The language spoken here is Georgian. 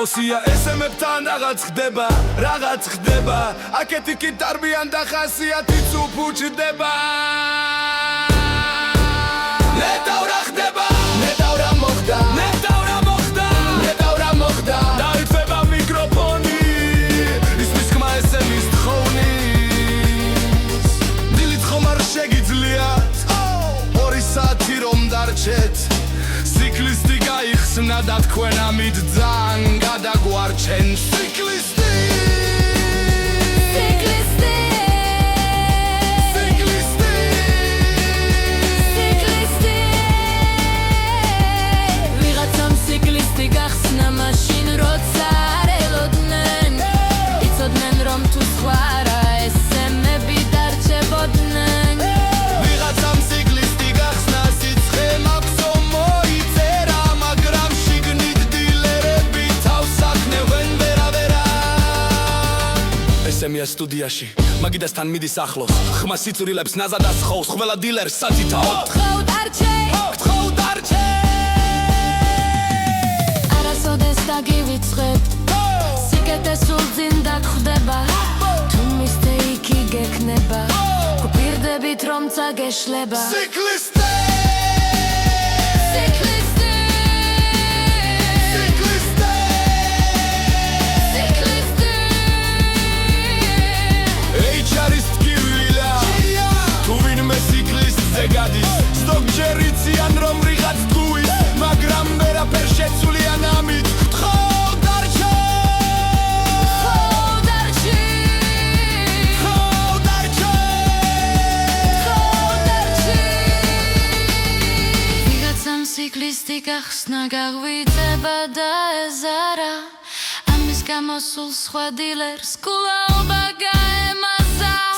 უსია ესემებთან რაღაც ხდება აქეთი კი ტარბიან და ხასიათიც უფუჭდება ნეტავ რა ხდება ნეტავ რა მოხდა დაიწება მიკროფონი ისმის ხმა ესემის თხოვნის დილით ხომ არ შეგიძლია 2 საათი რომ დარჩეთ ციკლისტი გაიხსნა და თქვენ ამით ძალიან გადაგვარჩენ ციკლისტი ვიღაცამ ციკლისტი გახსნა მაშინ როცა არ ელოდნენ იცოდნენ რომ თუ სხვა რა ესემები დარჩებოდნენ ვიღაცამ ციკლისტი გახსნა სიცხე მაქსო მოიწერა მაგრამ შიგნით დილერები თავს აქნევენ ვერავერა ესემია სტუდიაში მაგიდასთან მიდის ახლოს ხმა სიწვრილებს ნაზადას ხოვს ყველა დილერს საწითაოდ გთხოვ დარჩე არასოდეს დაგივიწყებ სიკეთე სულ წინ დაგხვდება თუ მისდე იქი გექნება გვპირდებით რომ წაგეშლება ციკლისტი გადის ზოგჯერ იციან რომ რიღაც თქუის მაგრამ ვერაფერ შეცვლიან ამით გთხოვ დარჩე ვიღაცამ ციკლისტი გახსნა გაღვიძება და ეზარა ამის გამო სულ სხვა დილერს კვლაობა გაემაზა